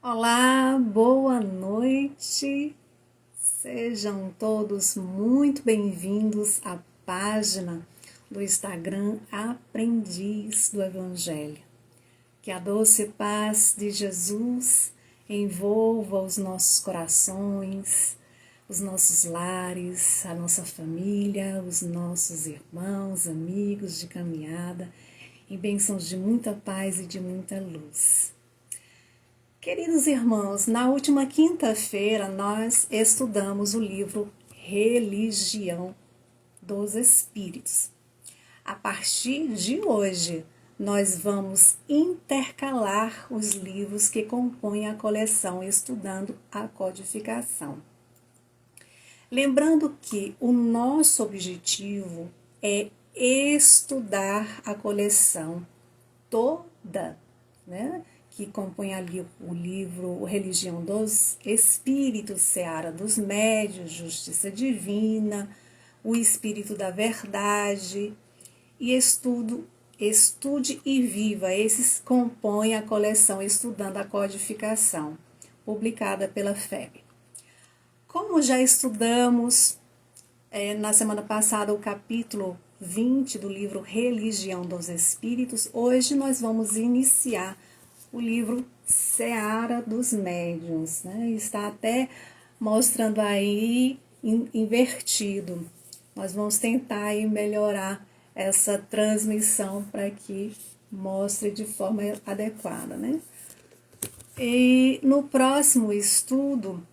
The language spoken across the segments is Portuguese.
Olá, boa noite. Sejam todos muito bem-vindos à página do Instagram Aprendiz do Evangelho. Que a doce paz de Jesus envolva os nossos corações, os nossos lares, a nossa família, os nossos irmãos, amigos de caminhada, em bênçãos de muita paz e de muita luz. Queridos irmãos, na última quinta-feira nós estudamos o livro Religião dos Espíritos. A partir de hoje, nós vamos intercalar os livros que compõem a coleção estudando a codificação. Lembrando que o nosso objetivo é estudar a coleção toda, né? Que compõe ali o livro Religião dos Espíritos, Seara dos Médios, Justiça Divina, o Espírito da Verdade e Estude e Viva. Esses compõem a coleção Estudando a Codificação, publicada pela FEB. Como já estudamos na semana passada o capítulo 20 do livro Religião dos Espíritos, hoje nós vamos iniciar o livro Seara dos Médiuns, né? Está até mostrando aí invertido. Nós vamos tentar aí melhorar essa transmissão para que mostre de forma adequada, né? E no próximo estudo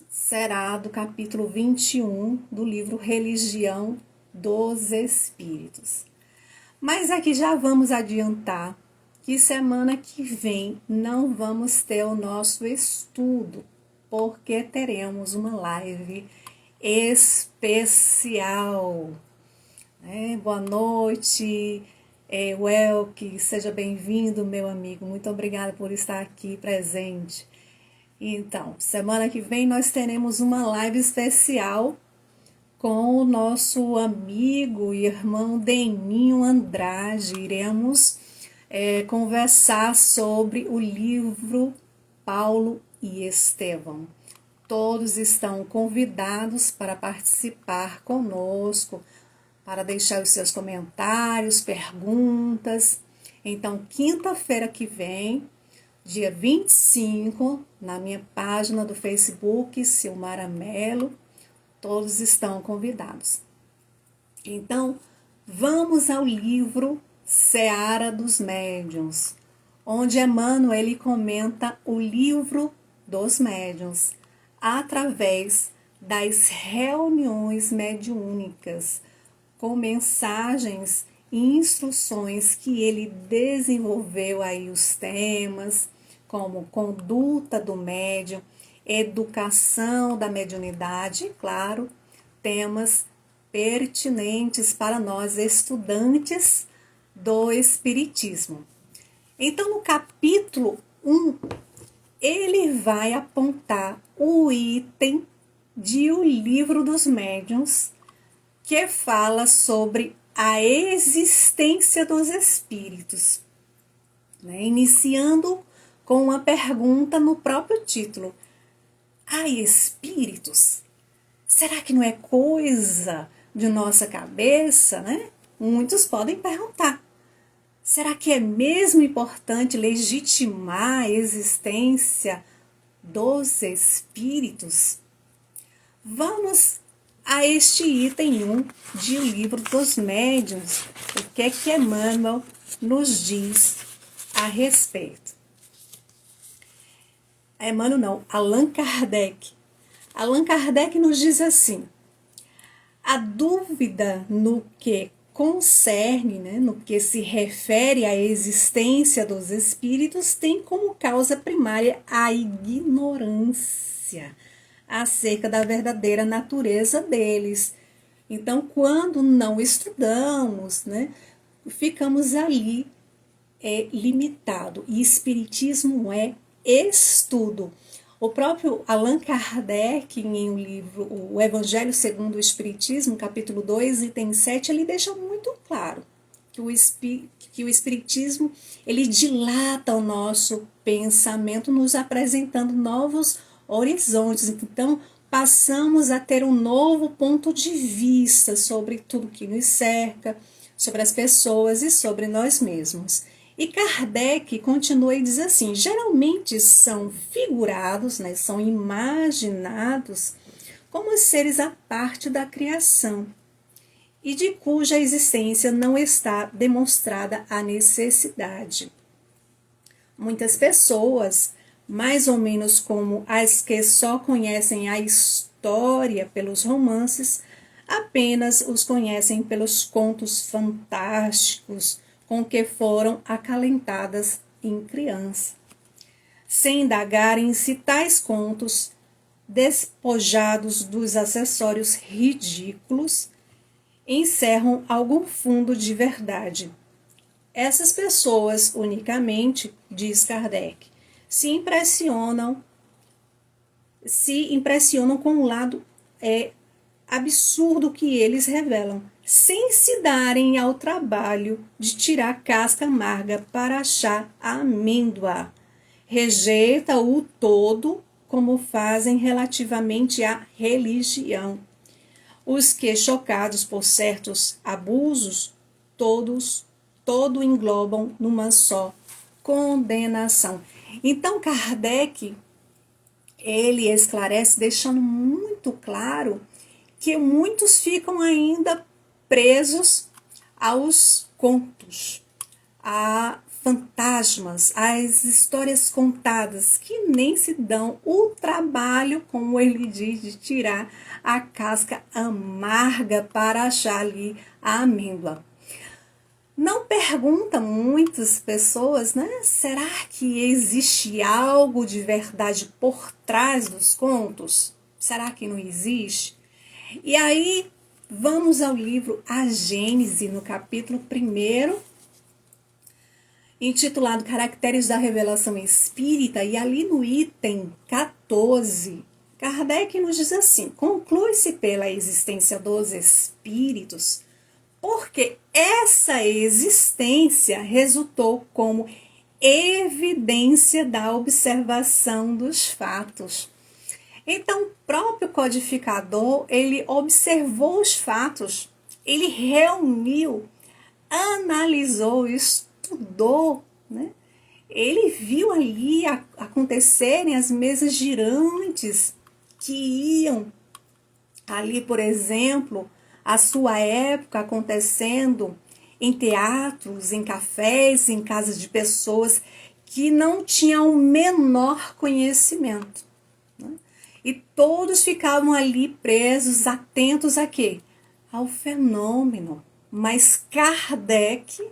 será do capítulo 21 do livro Religião dos Espíritos. Mas aqui já vamos adiantar que semana que vem não vamos ter o nosso estudo, porque teremos uma live especial. Boa noite, Welk, seja bem-vindo, meu amigo. Muito obrigada por estar aqui presente. Então, semana que vem nós teremos uma live especial com o nosso amigo e irmão Deninho Andrade. Iremos conversar sobre o livro Paulo e Estevão. Todos estão convidados para participar conosco, para deixar os seus comentários, perguntas. Então, quinta-feira que vem, dia 25, na minha página do Facebook, Silmara Mello, todos estão convidados. Então, vamos ao livro Seara dos Médiuns, onde Emmanuel ele comenta o livro dos médiuns através das reuniões mediúnicas, com mensagens e instruções que ele desenvolveu aí os temas, como conduta do médium, educação da mediunidade, claro, temas pertinentes para nós estudantes do Espiritismo. Então, no capítulo 1, ele vai apontar o item de O Livro dos Médiuns, que fala sobre a existência dos espíritos, né? Iniciando com uma pergunta no próprio título: há espíritos? Será que não é coisa de nossa cabeça, né? Muitos podem perguntar: será que é mesmo importante legitimar a existência dos espíritos? Vamos a este item 1 de O Livro dos Médiuns, o que é que Emmanuel nos diz a respeito. Emmanuel não, Allan Kardec. Allan Kardec nos diz assim: a dúvida no que concerne, né, no que se refere à existência dos espíritos, tem como causa primária a ignorância acerca da verdadeira natureza deles. Então, quando não estudamos, né, ficamos ali limitado. E espiritismo é estudo. O próprio Allan Kardec, em um livro, O Evangelho segundo o Espiritismo, capítulo 2, item 7, ele deixa muito claro que o Espiritismo ele dilata o nosso pensamento, nos apresentando novos horizontes. Então, passamos a ter um novo ponto de vista sobre tudo que nos cerca, sobre as pessoas e sobre nós mesmos. E Kardec continua e diz assim: geralmente são figurados, né, são imaginados como seres à parte da criação, e de cuja existência não está demonstrada a necessidade. Muitas pessoas, mais ou menos como as que só conhecem a história pelos romances, apenas os conhecem pelos contos fantásticos com que foram acalentadas em criança, sem indagarem se tais contos, despojados dos acessórios ridículos, encerram algum fundo de verdade. Essas pessoas unicamente, diz Kardec, se impressionam com o lado absurdo que eles revelam, sem se darem ao trabalho de tirar a casca amarga para achar a amêndoa. Rejeita o todo, como fazem relativamente à religião. Os que, chocados por certos abusos, todo englobam numa só condenação. Então, Kardec, ele esclarece, deixando muito claro que muitos ficam ainda presos aos contos, a fantasmas, às histórias contadas, que nem se dão o trabalho, como ele diz, de tirar a casca amarga para achar ali a amêndoa. Não pergunta muitas pessoas, né? Será que existe algo de verdade por trás dos contos? Será que não existe? E aí, vamos ao livro A Gênese, no capítulo 1º, intitulado Caracteres da Revelação Espírita, e ali no item 14, Kardec nos diz assim: conclui-se pela existência dos espíritos, porque essa existência resultou como evidência da observação dos fatos. Então, o próprio codificador, ele observou os fatos, ele reuniu, analisou, estudou, né? Ele viu ali acontecerem as mesas girantes que iam ali, por exemplo, a sua época acontecendo em teatros, em cafés, em casas de pessoas que não tinham o menor conhecimento, né? E todos ficavam ali presos, atentos a quê? Ao fenômeno. Mas Kardec,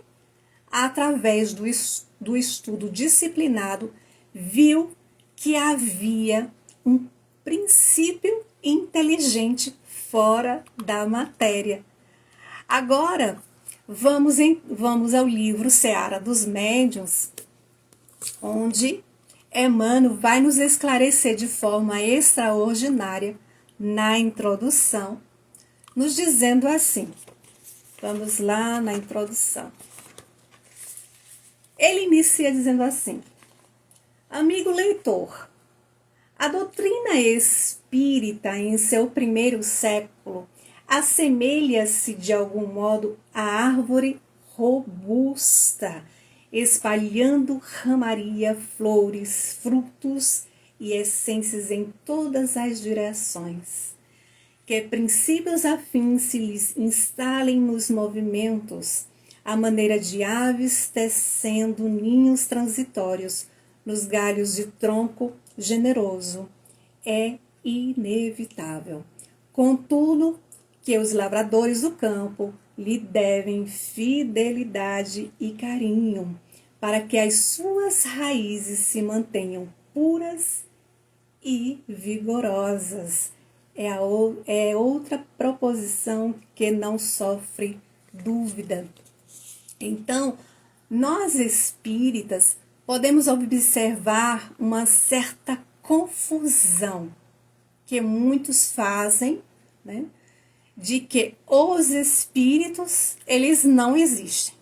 através do estudo disciplinado, viu que havia um princípio inteligente fora da matéria. Agora, vamos ao livro Seara dos Médiuns, onde Emmanuel vai nos esclarecer de forma extraordinária na introdução, nos dizendo assim. Vamos lá na introdução. Ele inicia dizendo assim: amigo leitor, a doutrina espírita em seu primeiro século assemelha-se de algum modo à árvore robusta, espalhando ramaria, flores, frutos e essências em todas as direções. Que princípios afins se lhes instalem nos movimentos, à maneira de aves tecendo ninhos transitórios nos galhos de tronco generoso, é inevitável. Contudo, que os lavradores do campo lhe devem fidelidade e carinho, para que as suas raízes se mantenham puras e vigorosas. É outra proposição que não sofre dúvida. Então, nós espíritas podemos observar uma certa confusão que muitos fazem, né, de que os espíritos, eles não existem.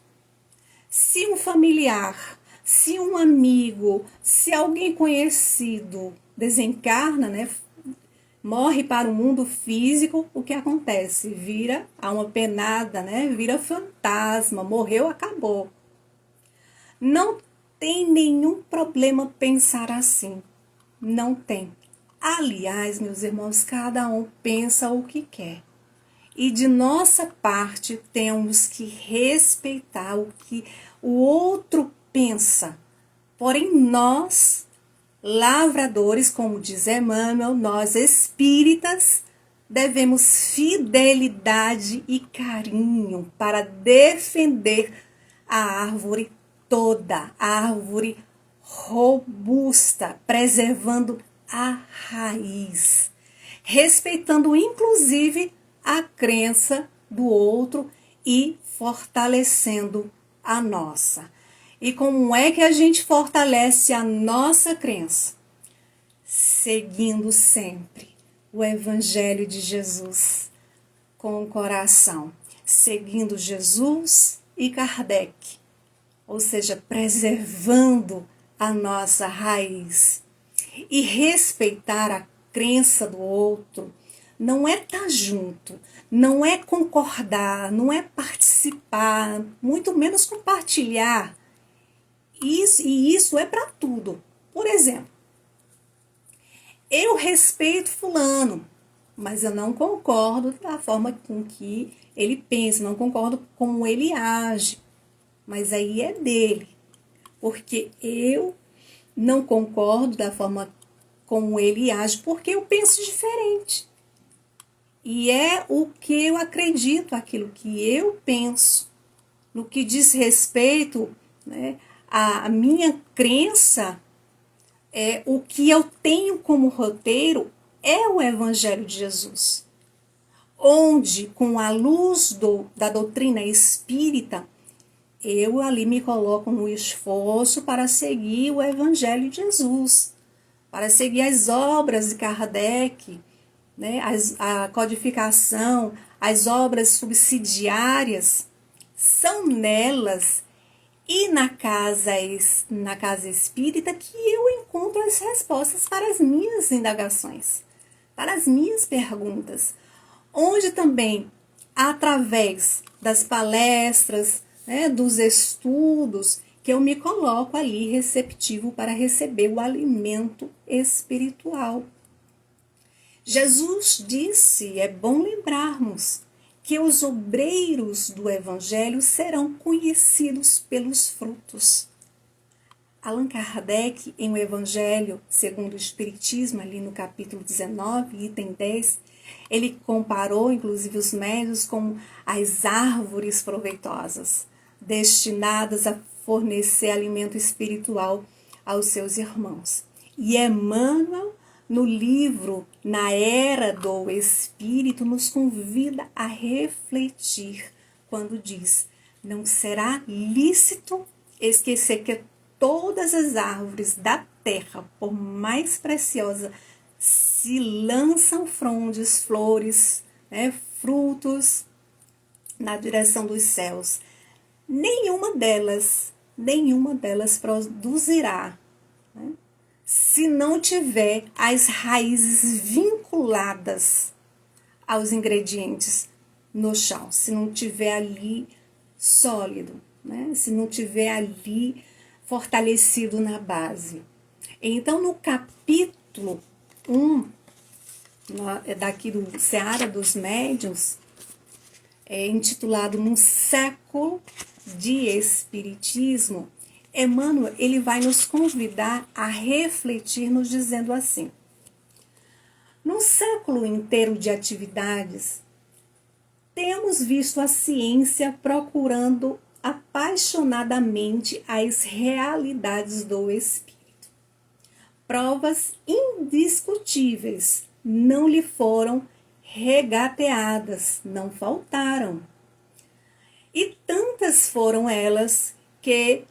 Se um familiar, se um amigo, se alguém conhecido desencarna, né, morre para o mundo físico, o que acontece? Vira alma penada, né? Vira fantasma, morreu, acabou. Não tem nenhum problema pensar assim. Não tem. Aliás, meus irmãos, cada um pensa o que quer. E de nossa parte, temos que respeitar o que o outro pensa. Porém, nós, lavradores, como diz Emmanuel, nós espíritas, devemos fidelidade e carinho para defender a árvore toda, a árvore robusta, preservando a raiz, respeitando inclusive a crença do outro e fortalecendo a nossa. E como é que a gente fortalece a nossa crença? Seguindo sempre o Evangelho de Jesus com o coração, seguindo Jesus e Kardec, ou seja, preservando a nossa raiz. E respeitar a crença do outro não é estar junto, não é concordar, não é participar, muito menos compartilhar. Isso é para tudo. Por exemplo, eu respeito fulano, mas eu não concordo da forma com que ele pensa, não concordo com como ele age. Mas aí é dele, porque eu não concordo da forma como ele age, porque eu penso diferente. E é o que eu acredito, aquilo que eu penso. No que diz respeito, né, à minha crença, o que eu tenho como roteiro é o Evangelho de Jesus. Onde, com a luz da doutrina espírita, eu ali me coloco no esforço para seguir o Evangelho de Jesus, para seguir as obras de Kardec, né, a codificação, as obras subsidiárias, são nelas e na casa espírita que eu encontro as respostas para as minhas indagações, para as minhas perguntas, onde também, através das palestras, né, dos estudos, que eu me coloco ali receptivo para receber o alimento espiritual. Jesus disse, é bom lembrarmos, que os obreiros do Evangelho serão conhecidos pelos frutos. Allan Kardec, em O Evangelho segundo o Espiritismo, ali no capítulo 19, item 10, ele comparou, inclusive, os médios como as árvores proveitosas, destinadas a fornecer alimento espiritual aos seus irmãos. E Emmanuel, no livro Na Era do Espírito, nos convida a refletir quando diz: não será lícito esquecer que todas as árvores da terra, por mais preciosas, se lançam frondes, flores, né, frutos na direção dos céus. Nenhuma delas produzirá, né, se não tiver as raízes vinculadas aos ingredientes no chão, se não tiver ali sólido, né? Se não tiver ali fortalecido na base. Então, no capítulo 1, daqui do Seara dos Médiuns, intitulado Num Século de Espiritismo, Emmanuel, ele vai nos convidar a refletir, nos dizendo assim: num século inteiro de atividades, temos visto a ciência procurando apaixonadamente as realidades do espírito. Provas indiscutíveis não lhe foram regateadas, não faltaram. E tantas foram elas que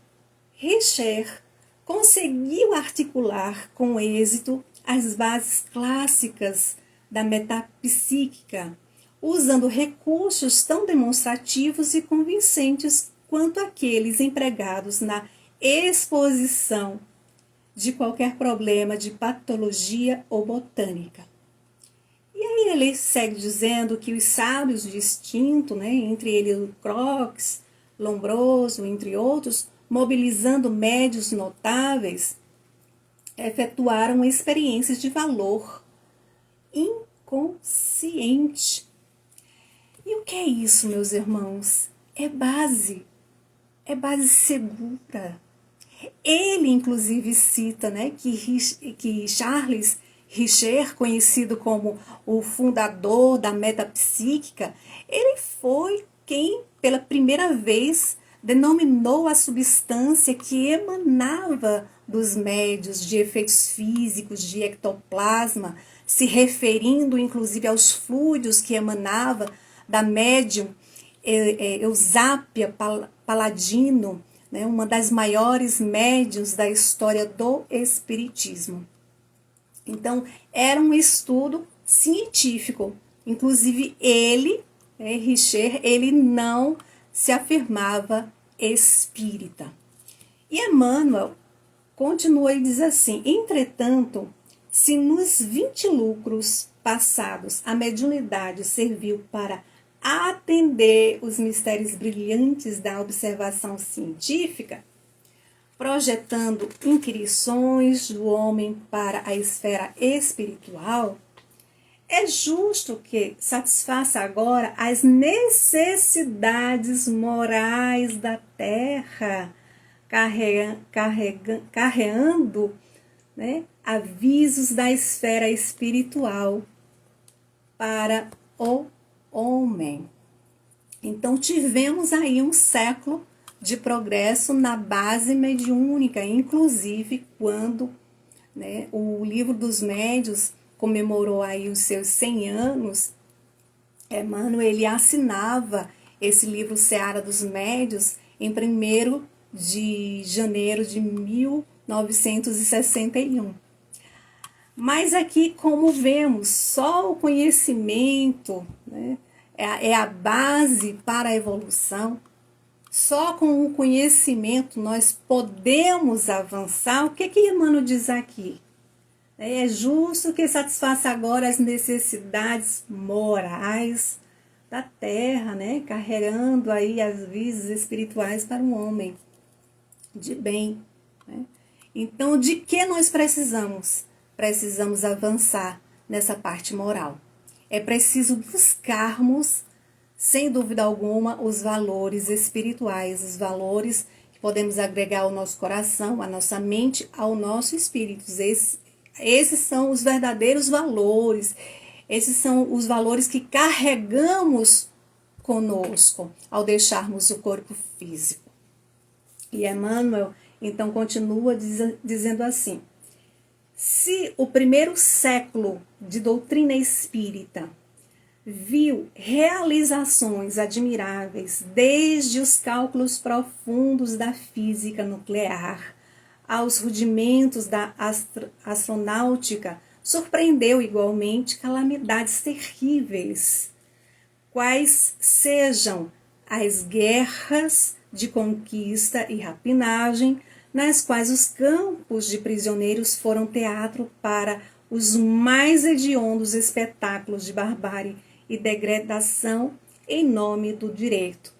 Richer conseguiu articular com êxito as bases clássicas da metapsíquica, usando recursos tão demonstrativos e convincentes quanto aqueles empregados na exposição de qualquer problema de patologia ou botânica. E aí ele segue dizendo que os sábios de instinto, né, entre eles Croix, Lombroso, entre outros, mobilizando médios notáveis, efetuaram experiências de valor inconsciente. E o que é isso, meus irmãos? É base segura. Ele, inclusive, cita, né, que Charles Richer, conhecido como o fundador da metapsíquica, ele foi quem, pela primeira vez, denominou a substância que emanava dos médios de efeitos físicos, de ectoplasma, se referindo, inclusive, aos fluidos que emanava da médium Eusápia Paladino, né, uma das maiores médiuns da história do espiritismo. Então, era um estudo científico. Inclusive, ele, Richer, ele não se afirmava espírita. E Emmanuel continua e diz assim: entretanto, se nos 20 lucros passados a mediunidade serviu para atender os mistérios brilhantes da observação científica, projetando inquirições do homem para a esfera espiritual, é justo que satisfaça agora as necessidades morais da terra, carreando, né, avisos da esfera espiritual para o homem. Então tivemos aí um século de progresso na base mediúnica, inclusive quando, né, o Livro dos Médios comemorou aí os seus 100 anos, Emmanuel, ele assinava esse livro Seara dos Médios em 1º de janeiro de 1961. Mas aqui, como vemos, só o conhecimento, né, é a base para a evolução. Só com o conhecimento nós podemos avançar. O que Emmanuel diz aqui? É justo que satisfaça agora as necessidades morais da terra, né, carregando aí as visas espirituais para um homem de bem, né? Então, de que nós precisamos? Precisamos avançar nessa parte moral. É preciso buscarmos, sem dúvida alguma, os valores espirituais, os valores que podemos agregar ao nosso coração, à nossa mente, ao nosso espírito. Esses são os verdadeiros valores, esses são os valores que carregamos conosco ao deixarmos o corpo físico. E Emmanuel, então, continua dizendo assim: se o primeiro século de doutrina espírita viu realizações admiráveis desde os cálculos profundos da física nuclear aos rudimentos da astronáutica, surpreendeu igualmente calamidades terríveis, quais sejam as guerras de conquista e rapinagem, nas quais os campos de prisioneiros foram teatro para os mais hediondos espetáculos de barbárie e degradação em nome do direito.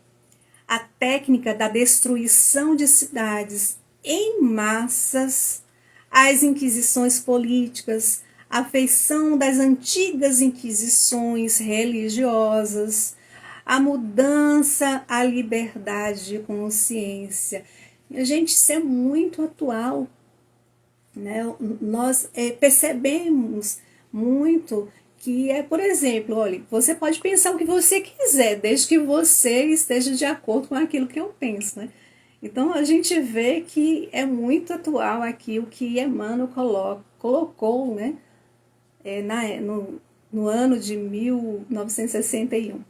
A técnica da destruição de cidades em massas, as inquisições políticas, a feição das antigas inquisições religiosas, a mudança à liberdade de consciência. Gente, isso é muito atual, né? Nós percebemos muito que por exemplo, olha, você pode pensar o que você quiser, desde que você esteja de acordo com aquilo que eu penso, né? Então, a gente vê que é muito atual aqui o que Emmanuel colocou, né, no ano de 1961.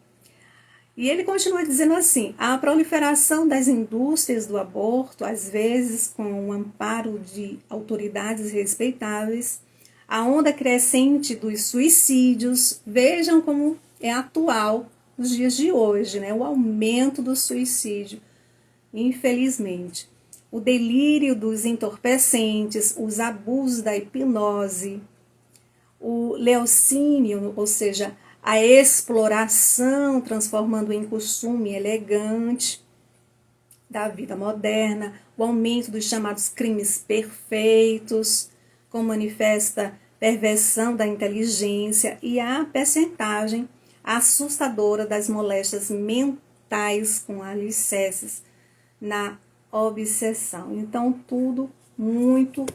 E ele continua dizendo assim: a proliferação das indústrias do aborto, às vezes com o amparo de autoridades respeitáveis, a onda crescente dos suicídios, vejam como é atual nos dias de hoje, né? O aumento do suicídio. infelizmente. O delírio dos entorpecentes, os abusos da hipnose, o leocínio, ou seja, a exploração, transformando em costume elegante da vida moderna, o aumento dos chamados crimes perfeitos, com manifesta perversão da inteligência e a percentagem assustadora das moléstias mentais com alicerces na obsessão. Então, tudo muito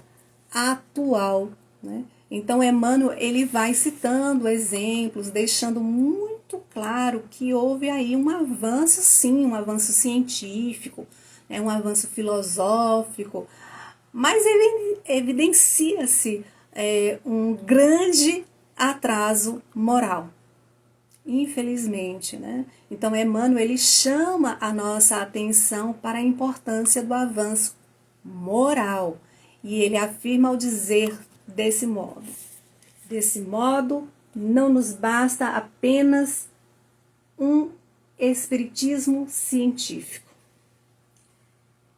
atual, né? Então, Emmanuel, ele vai citando exemplos, deixando muito claro que houve aí um avanço, sim, um avanço científico, né, um avanço filosófico, mas evidencia-se um grande atraso moral, infelizmente, né? Então, Emmanuel, ele chama a nossa atenção para a importância do avanço moral, e ele afirma ao dizer desse modo, não nos basta apenas um espiritismo científico,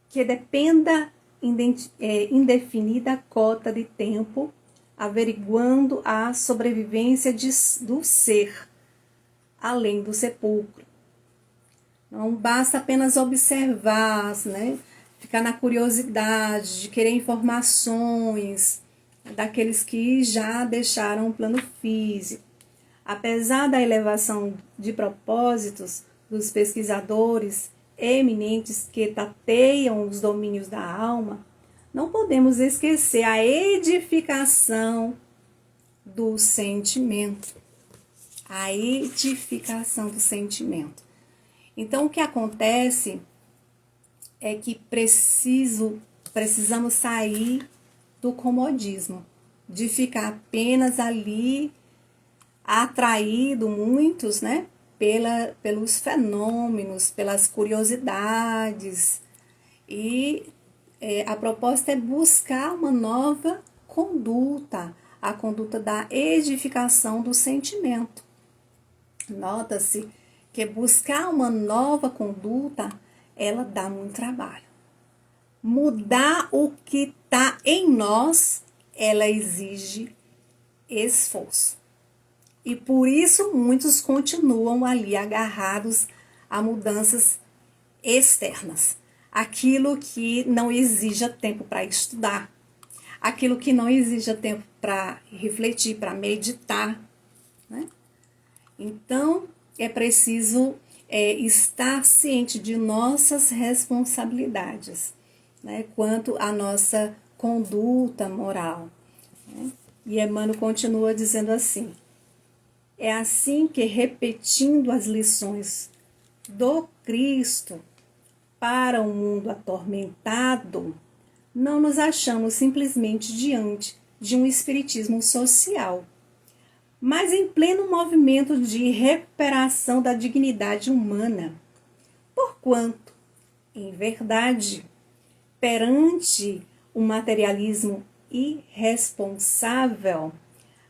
que dependa indefinida cota de tempo, averiguando a sobrevivência do ser, além do sepulcro. Não basta apenas observar, né? Ficar na curiosidade de querer informações daqueles que já deixaram o plano físico. Apesar da elevação de propósitos dos pesquisadores eminentes que tateiam os domínios da alma, não podemos esquecer a edificação do sentimento. A edificação do sentimento. Então, o que acontece é que precisamos sair do comodismo, de ficar apenas ali atraído muitos, né, pelos fenômenos, pelas curiosidades. E a proposta é buscar uma nova conduta, a conduta da edificação do sentimento. Nota-se que buscar uma nova conduta, ela dá muito trabalho. Mudar o que está em nós, ela exige esforço. E por isso muitos continuam ali agarrados a mudanças externas. Aquilo que não exija tempo para estudar, aquilo que não exija tempo para refletir, para meditar, né? Então, é preciso estar ciente de nossas responsabilidades, né, quanto à nossa conduta moral, né? E Emmanuel continua dizendo assim: é assim que, repetindo as lições do Cristo para um mundo atormentado, não nos achamos simplesmente diante de um espiritismo social, mas em pleno movimento de recuperação da dignidade humana, porquanto, em verdade, perante o materialismo irresponsável,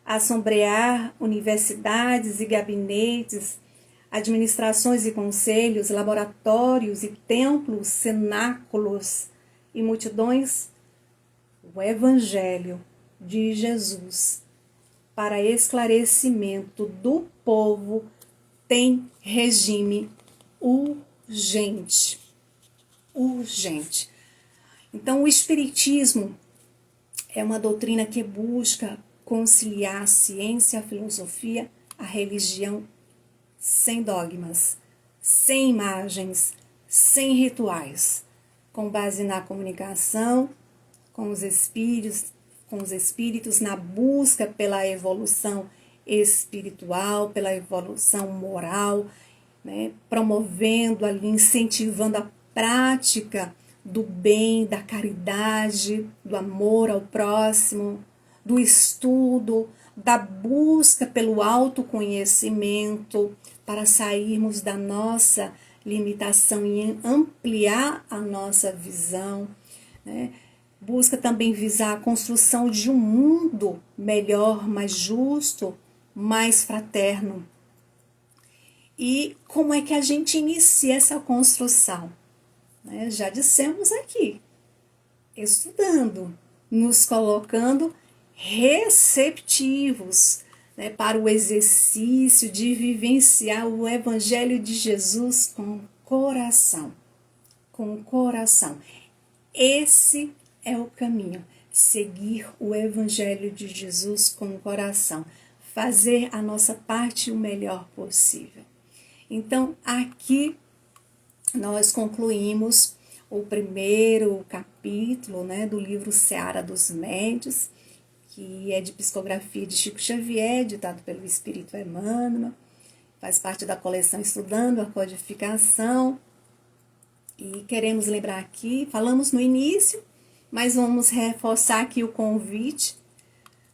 assombrear universidades e gabinetes, administrações e conselhos, laboratórios e templos, cenáculos e multidões, o Evangelho de Jesus para esclarecimento do povo tem regime urgente. Urgente. Então, o Espiritismo é uma doutrina que busca conciliar a ciência, a filosofia, a religião, sem dogmas, sem imagens, sem rituais, com base na comunicação com os espíritos, na busca pela evolução espiritual, pela evolução moral, né? Promovendo ali, incentivando a prática do bem, da caridade, do amor ao próximo, do estudo, da busca pelo autoconhecimento, para sairmos da nossa limitação e ampliar a nossa visão, né? Busca também visar a construção de um mundo melhor, mais justo, mais fraterno. E como é que a gente inicia essa construção? né? Já dissemos aqui, estudando, nos colocando receptivos, né, para o exercício de vivenciar o Evangelho de Jesus com o coração. Com o coração. Esse é o caminho. Seguir o Evangelho de Jesus com o coração. Fazer a nossa parte o melhor possível. Então, aqui nós concluímos o primeiro capítulo, né, do livro Seara dos Médios, que é de psicografia de Chico Xavier, ditado pelo Espírito Emmanuel, faz parte da coleção Estudando a Codificação. E queremos lembrar aqui, falamos no início, mas vamos reforçar aqui o convite,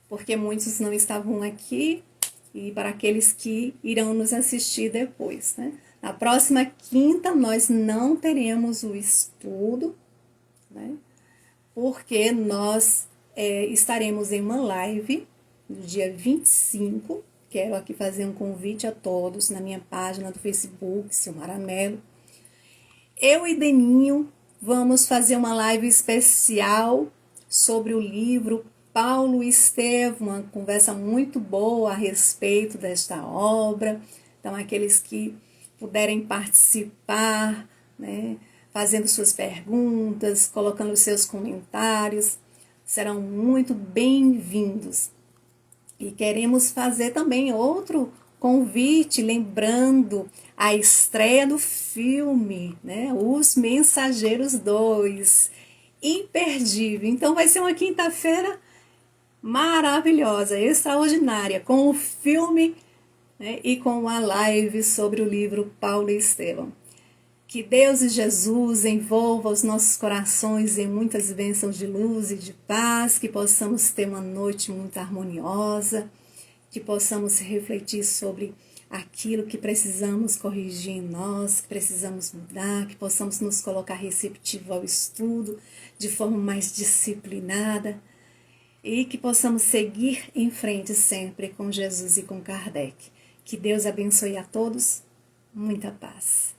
porque muitos não estavam aqui, e para aqueles que irão nos assistir depois, né? Na próxima quinta nós não teremos o estudo, né? Porque nós estaremos em uma live no dia 25. Quero aqui fazer um convite a todos na minha página do Facebook, Silmara Mello. Eu e Deninho vamos fazer uma live especial sobre o livro Paulo Estevão, uma conversa muito boa a respeito desta obra. Então, aqueles que puderem participar, né, fazendo suas perguntas, colocando seus comentários, serão muito bem-vindos. E queremos fazer também outro convite, lembrando a estreia do filme, né, Os Mensageiros 2, imperdível. Então vai ser uma quinta-feira maravilhosa, extraordinária, com o filme, né, e com a live sobre o livro Paulo Estevão. Que Deus e Jesus envolva os nossos corações em muitas bênçãos de luz e de paz, que possamos ter uma noite muito harmoniosa, que possamos refletir sobre aquilo que precisamos corrigir em nós, que precisamos mudar, que possamos nos colocar receptivo ao estudo de forma mais disciplinada e que possamos seguir em frente sempre com Jesus e com Kardec. Que Deus abençoe a todos, muita paz.